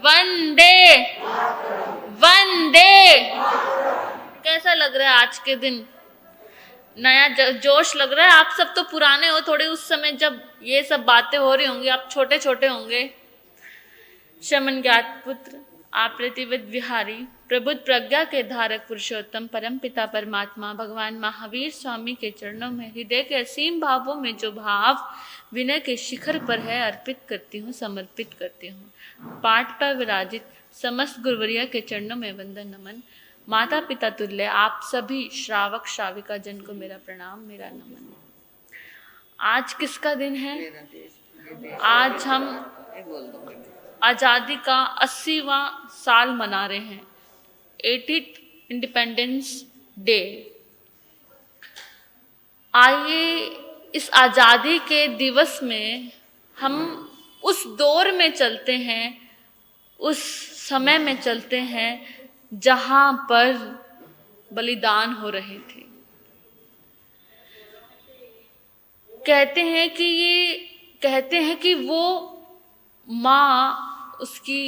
वंदे वंदे। कैसा लग रहा है आज के दिन? नया जोश लग रहा है? आप सब तो पुराने हो थोड़े, उस समय जब ये सब बातें हो रही होंगी आप छोटे छोटे होंगे। शमन ज्ञात पुत्र आप्रतिविद विहारी प्रबुद्ध प्रज्ञा के धारक पुरुषोत्तम परम पिता परमात्मा भगवान महावीर स्वामी के चरणों में हृदय के असीम भावों में जो भाव विनय के शिखर पर है अर्पित करती हूँ, समर्पित करती हूँ। पाठ पर विराजित समस्त गुरुवरिया के चरणों में वंदन नमन। माता पिता तुल्य आप सभी श्रावक श्राविका जन को मेरा प्रणाम, मेरा नमन। आज किसका दिन है? आज हम आज़ादी का 80वां साल मना रहे हैं, 80th इंडिपेंडेंस डे। आइए इस आज़ादी के दिवस में हम उस दौर में चलते हैं, उस समय में चलते हैं जहां पर बलिदान हो रहे थे। कहते हैं कि वो माँ, उसकी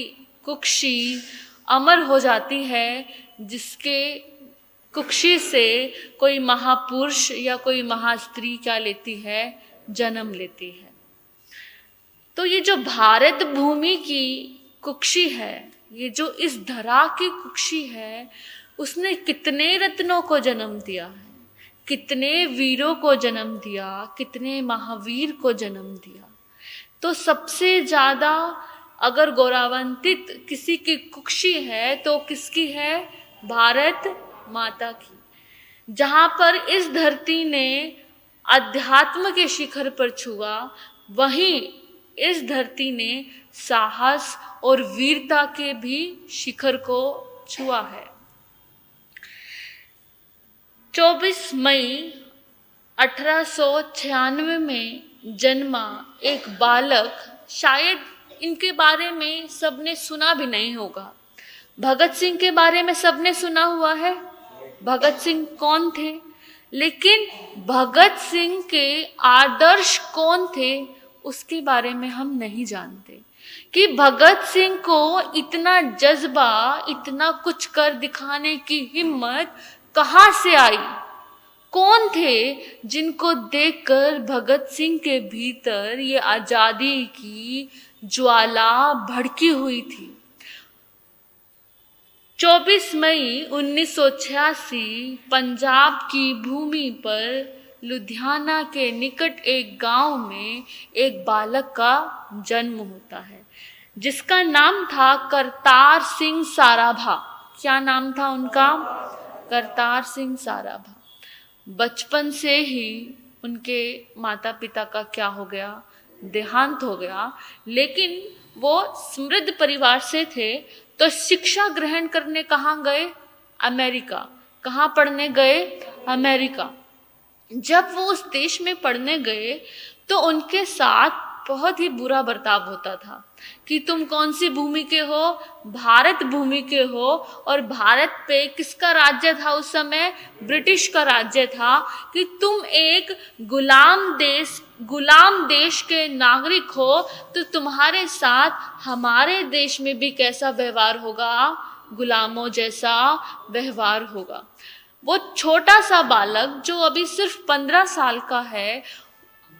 कुक्षी अमर हो जाती है जिसके कुक्षी से कोई महापुरुष या कोई महास्त्री क्या लेती है? जन्म लेती है। तो ये जो भारत भूमि की कुक्षी है, ये जो इस धरा की कुक्षी है, उसने कितने रत्नों को जन्म दिया है, कितने वीरों को जन्म दिया, कितने महावीर को जन्म दिया। तो सबसे ज़्यादा अगर गौरवान्वित किसी की कुक्षी है तो किसकी है? भारत माता की। जहाँ पर इस धरती ने अध्यात्म के शिखर पर छुआ, वहीं इस धरती ने साहस और वीरता के भी शिखर को छुआ है। 24 मई 1896 में जन्मा एक बालक, शायद इनके बारे में सबने सुना भी नहीं होगा। भगत सिंह के बारे में सबने सुना हुआ है। भगत सिंह कौन थे? लेकिन भगत सिंह के आदर्श कौन थे उसके बारे में हम नहीं जानते कि भगत सिंह को इतना जज्बा, इतना कुछ कर दिखाने की हिम्मत कहाँ से आई? कौन थे जिनको देखकर भगत सिंह के भीतर ये आजादी की ज्वाला भड़की हुई थी? 24 मई 1986 पंजाब की भूमि पर लुधियाना के निकट एक गांव में एक बालक का जन्म होता है जिसका नाम था करतार सिंह साराभा। क्या नाम था उनका? करतार सिंह साराभा। बचपन से ही उनके माता पिता का क्या हो गया? देहांत हो गया। लेकिन वो समृद्ध परिवार से थे, तो शिक्षा ग्रहण करने कहाँ गए? अमेरिका। कहाँ पढ़ने गए? अमेरिका। जब वो उस देश में पढ़ने गए तो उनके साथ बहुत ही बुरा बर्ताव होता था कि तुम कौन सी भूमि के हो? भारत भूमि के हो। और भारत पे किसका राज्य था उस समय? ब्रिटिश का राज्य था। कि तुम एक गुलाम देश के नागरिक हो तो तुम्हारे साथ हमारे देश में भी कैसा व्यवहार होगा? गुलामों जैसा व्यवहार होगा। वो छोटा सा बालक जो अभी सिर्फ 15 साल का है,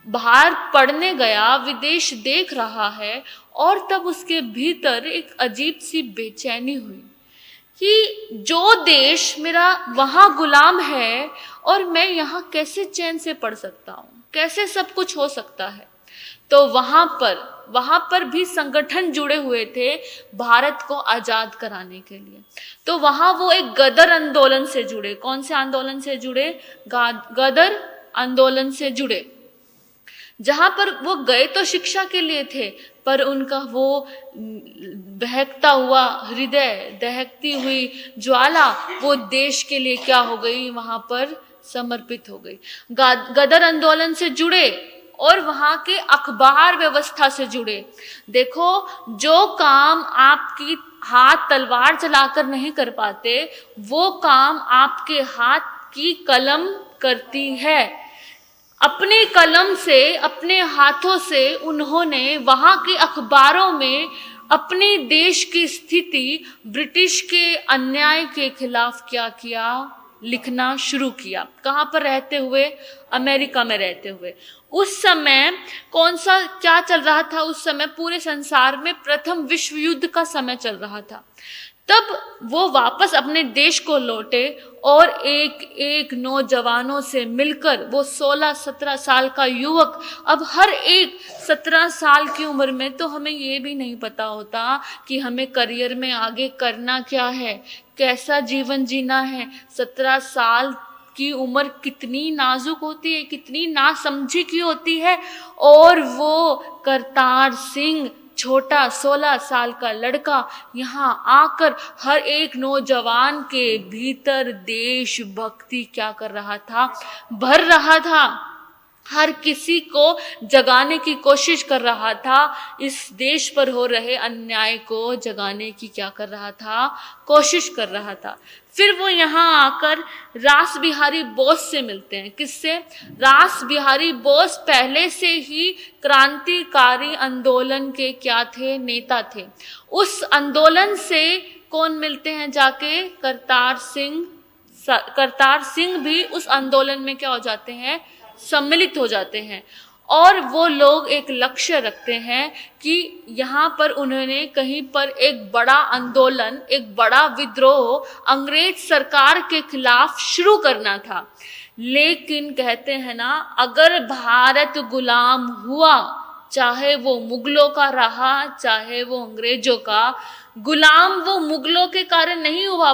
बाहर पढ़ने गया, विदेश देख रहा है, और तब उसके भीतर एक अजीब सी बेचैनी हुई कि जो देश मेरा वहाँ गुलाम है और मैं यहाँ कैसे चैन से पढ़ सकता हूँ, कैसे सब कुछ हो सकता है। तो वहाँ पर भी संगठन जुड़े हुए थे भारत को आज़ाद कराने के लिए। तो वहाँ वो एक गदर आंदोलन से जुड़े। कौन से आंदोलन से जुड़े? गदर आंदोलन से जुड़े। जहाँ पर वो गए तो शिक्षा के लिए थे, पर उनका वो बहकता हुआ हृदय, दहकती हुई ज्वाला वो देश के लिए क्या हो गई? वहाँ पर समर्पित हो गई। गदर आंदोलन से जुड़े और वहाँ के अखबार व्यवस्था से जुड़े। देखो, जो काम आपकी हाथ तलवार चलाकर नहीं कर पाते, वो काम आपके हाथ की कलम करती है। अपनी कलम से, अपने हाथों से उन्होंने वहाँ के अखबारों में अपने देश की स्थिति, ब्रिटिश के अन्याय के खिलाफ क्या किया, लिखना शुरू किया। कहाँ पर रहते हुए? अमेरिका में रहते हुए। उस समय कौन सा क्या चल रहा था? उस समय पूरे संसार में प्रथम विश्व युद्ध का समय चल रहा था। तब वो वापस अपने देश को लौटे और एक एक नौजवानों से मिलकर, वो 16-17 साल का युवक, अब हर एक 17 साल की उम्र में तो हमें ये भी नहीं पता होता कि हमें करियर में आगे करना क्या है, कैसा जीवन जीना है। 17 साल की उम्र कितनी नाजुक होती है, कितनी नासमझी की होती है। और वो करतार सिंह, छोटा 16 साल का लड़का, यहाँ आकर हर एक नौजवान के भीतर देशभक्ति क्या कर रहा था, भर रहा था। हर किसी को जगाने की कोशिश कर रहा था। इस देश पर हो रहे अन्याय को जगाने की क्या कर रहा था, कोशिश कर रहा था। फिर वो यहाँ आकर रास बिहारी बोस से मिलते हैं। किससे? रास बिहारी बोस पहले से ही क्रांतिकारी आंदोलन के क्या थे, नेता थे। उस आंदोलन से कौन मिलते हैं जाके? करतार सिंह। करतार सिंह भी उस आंदोलन में क्या हो जाते हैं, सम्मिलित हो जाते हैं। और वो लोग एक लक्ष्य रखते हैं कि यहाँ पर उन्होंने कहीं पर एक बड़ा आंदोलन, एक बड़ा विद्रोह अंग्रेज सरकार के खिलाफ शुरू करना था। लेकिन कहते हैं ना, अगर भारत गुलाम हुआ, चाहे वो मुगलों का रहा, चाहे वो अंग्रेजों का, गुलाम वो मुगलों के कारण नहीं हुआ।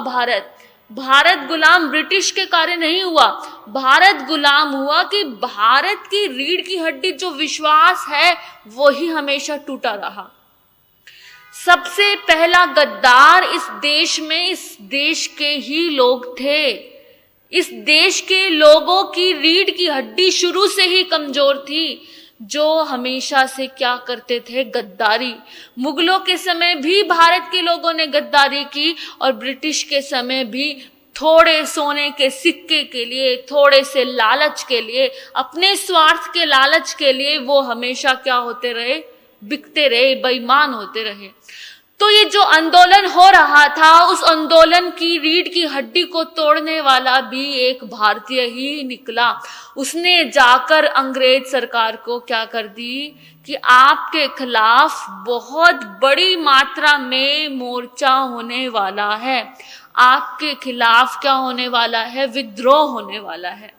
भारत गुलाम ब्रिटिश के कारण नहीं हुआ। भारत गुलाम हुआ कि भारत की रीढ़ की हड्डी जो विश्वास है वो ही हमेशा टूटा रहा। सबसे पहला गद्दार इस देश में इस देश के ही लोग थे। इस देश के लोगों की रीढ़ की हड्डी शुरू से ही कमजोर थी, जो हमेशा से क्या करते थे, गद्दारी। मुगलों के समय भी भारत के लोगों ने गद्दारी की, और ब्रिटिश के समय भी थोड़े सोने के सिक्के के लिए, थोड़े से लालच के लिए, अपने स्वार्थ के लालच के लिए वो हमेशा क्या होते रहे, बिकते रहे, बेईमान होते रहे। तो ये जो आंदोलन हो रहा था, उस आंदोलन की रीढ़ की हड्डी को तोड़ने वाला भी एक भारतीय ही निकला। उसने जाकर अंग्रेज सरकार को क्या कर दी कि आपके खिलाफ बहुत बड़ी मात्रा में मोर्चा होने वाला है, आपके खिलाफ क्या होने वाला है, विद्रोह होने वाला है।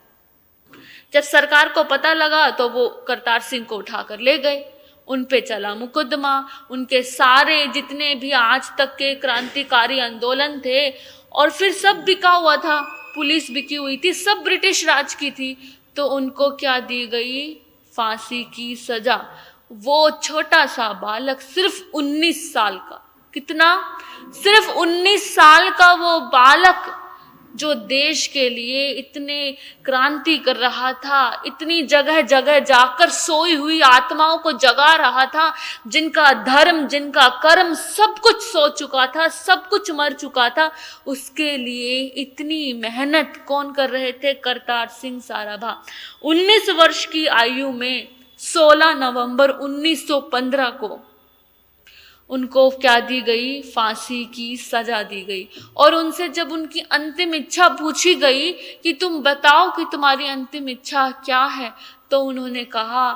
जब सरकार को पता लगा तो वो करतार सिंह को उठाकर ले गए। उन पे चला मुकदमा। उनके सारे जितने भी आज तक के क्रांतिकारी आंदोलन थे, और फिर सब बिका हुआ था, पुलिस बिकी हुई थी, सब ब्रिटिश राज की थी, तो उनको क्या दी गई, फांसी की सजा। वो छोटा सा बालक, सिर्फ 19 साल का, कितना, सिर्फ 19 साल का वो बालक, जो देश के लिए इतने क्रांति कर रहा था, इतनी जगह जगह जाकर सोई हुई आत्माओं को जगा रहा था, जिनका धर्म, जिनका कर्म सब कुछ सो चुका था, सब कुछ मर चुका था, उसके लिए इतनी मेहनत कौन कर रहे थे, करतार सिंह साराभाई। 19 वर्ष की आयु में 16 नवंबर 1915 को उनको क्या दी गई, फांसी की सजा दी गई। और उनसे जब उनकी अंतिम इच्छा पूछी गई कि तुम बताओ कि तुम्हारी अंतिम इच्छा क्या है, तो उन्होंने कहा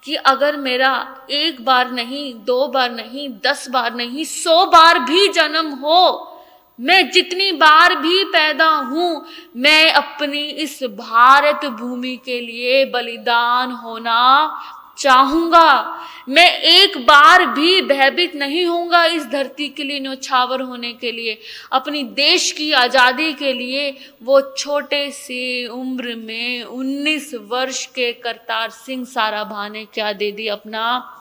कि अगर मेरा एक बार नहीं, 2 बार नहीं, 10 बार नहीं, 100 बार भी जन्म हो, मैं जितनी बार भी पैदा हूं, मैं अपनी इस भारत भूमि के लिए बलिदान होना चाहूंगा। मैं एक बार भी भयभीत नहीं होऊंगा इस धरती के लिए न्यौछावर होने के लिए, अपनी देश की आजादी के लिए। वो छोटे से उम्र में 19 वर्ष के करतार सिंह साराभाई ने क्या दे दी, अपना।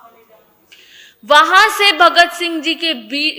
वहां से भगत सिंह जी के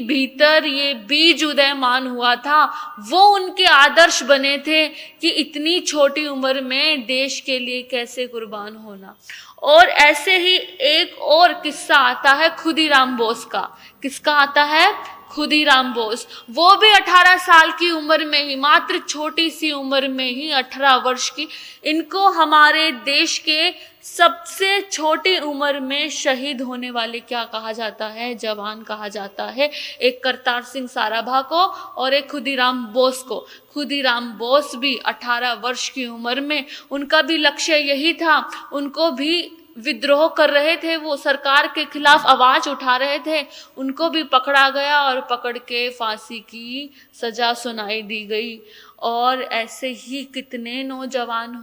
भीतर ये बीज उदयमान हुआ था। वो उनके आदर्श बने थे कि इतनी छोटी उम्र में देश के लिए कैसे कुर्बान होना। और ऐसे ही एक और किस्सा आता है खुदीराम बोस का। किसका आता है? खुदीराम बोस। वो भी 18 साल की उम्र में ही, मात्र छोटी सी उम्र में ही 18 वर्ष की, इनको हमारे देश के सबसे छोटी उम्र में शहीद होने वाले क्या कहा जाता है? जवान कहा जाता है। एक करतार सिंह साराभा को और एक खुदीराम बोस को। खुदीराम बोस भी 18 वर्ष की उम्र में, उनका भी लक्ष्य यही था, उनको भी विद्रोह कर रहे थे, वो सरकार के खिलाफ आवाज उठा रहे थे, उनको भी पकड़ा गया और पकड़ के फांसी की सजा सुनाई दी गई। और ऐसे ही कितने नौजवान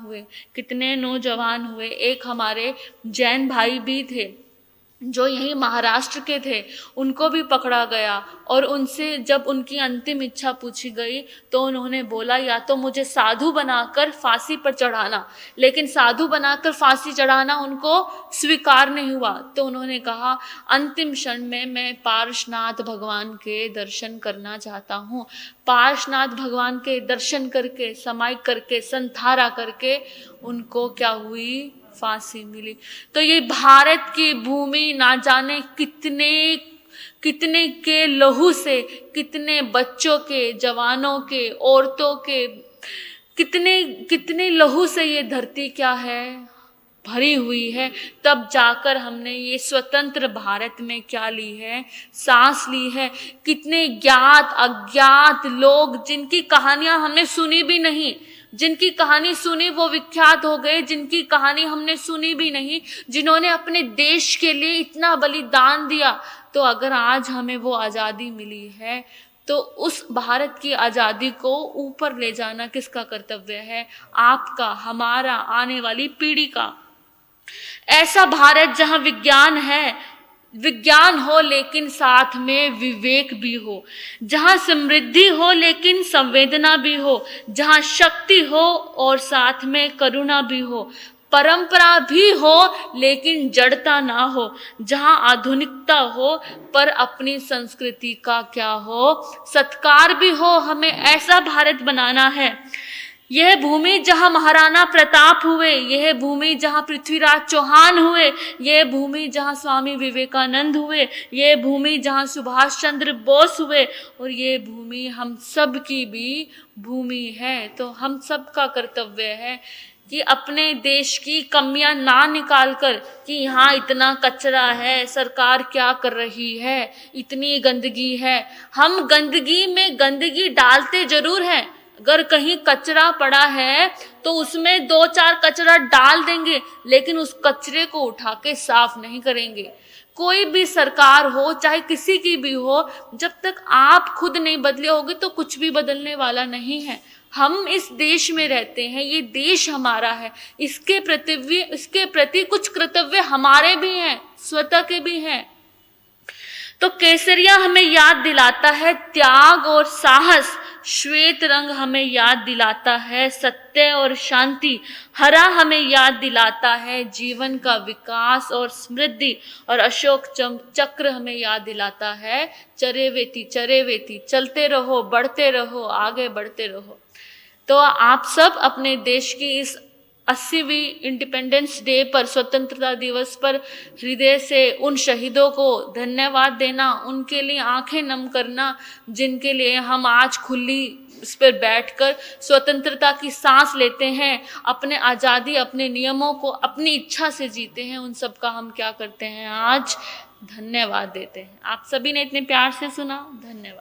हुए। एक हमारे जैन भाई भी थे जो यहीं महाराष्ट्र के थे, उनको भी पकड़ा गया और उनसे जब उनकी अंतिम इच्छा पूछी गई तो उन्होंने बोला या तो मुझे साधु बनाकर फांसी पर चढ़ाना, लेकिन साधु बनाकर फांसी चढ़ाना उनको स्वीकार नहीं हुआ। तो उन्होंने कहा अंतिम क्षण में मैं पार्श्वनाथ भगवान के दर्शन करना चाहता हूँ। पार्श्वनाथ भगवान के दर्शन करके, समाई करके, संधारा करके उनको क्या हुई? फांसी मिली। तो ये भारत की भूमि ना जाने कितने के लहू से, कितने बच्चों के, जवानों के, औरतों के, कितने लहू से ये धरती क्या है? भरी हुई है। तब जाकर हमने ये स्वतंत्र भारत में क्या ली है? सांस ली है। कितने ज्ञात अज्ञात लोग जिनकी कहानियां हमने सुनी भी नहीं, जिनकी कहानी सुनी वो विख्यात हो गए, जिनकी कहानी हमने सुनी भी नहीं, जिन्होंने अपने देश के लिए इतना बलिदान दिया। तो अगर आज हमें वो आज़ादी मिली है तो उस भारत की आज़ादी को ऊपर ले जाना किसका कर्तव्य है? आपका, हमारा, आने वाली पीढ़ी का। ऐसा भारत जहां विज्ञान हो लेकिन साथ में विवेक भी हो, जहां समृद्धि हो लेकिन संवेदना भी हो, जहां शक्ति हो और साथ में करुणा भी हो, परंपरा भी हो लेकिन जड़ता ना हो, जहां आधुनिकता हो पर अपनी संस्कृति का क्या हो? सत्कार भी हो। हमें ऐसा भारत बनाना है। यह भूमि जहां महाराणा प्रताप हुए, यह भूमि जहां पृथ्वीराज चौहान हुए, यह भूमि जहां स्वामी विवेकानंद हुए, यह भूमि जहां सुभाष चंद्र बोस हुए, और ये भूमि हम सब की भी भूमि है। तो हम सब का कर्तव्य है कि अपने देश की कमियां ना निकाल कर कि यहाँ इतना कचरा है, सरकार क्या कर रही है, इतनी गंदगी है। हम गंदगी में गंदगी डालते जरूर हैं। अगर कहीं कचरा पड़ा है तो उसमें 2-4 कचरा डाल देंगे, लेकिन उस कचरे को उठा के साफ नहीं करेंगे। कोई भी सरकार हो, चाहे किसी की भी हो, जब तक आप खुद नहीं बदले होगे तो कुछ भी बदलने वाला नहीं है। हम इस देश में रहते हैं, ये देश हमारा है, इसके प्रति कुछ कर्तव्य हमारे भी हैं, स्वतः के भी हैं। तो केसरिया हमें याद दिलाता है त्याग और साहस, श्वेत रंग हमें याद दिलाता है सत्य और शांति, हरा हमें याद दिलाता है जीवन का विकास और समृद्धि, और अशोक चक्र हमें याद दिलाता है चरेवेती, चलते रहो, बढ़ते रहो, आगे बढ़ते रहो। तो आप सब अपने देश की इस 80वीं इंडिपेंडेंस डे पर, स्वतंत्रता दिवस पर हृदय से उन शहीदों को धन्यवाद देना, उनके लिए आंखें नम करना, जिनके लिए हम आज खुली इस पर बैठकर स्वतंत्रता की सांस लेते हैं, अपने आज़ादी, अपने नियमों को अपनी इच्छा से जीते हैं, उन सब का हम क्या करते हैं? आज धन्यवाद देते हैं। आप सभी ने इतने प्यार से सुना, धन्यवाद।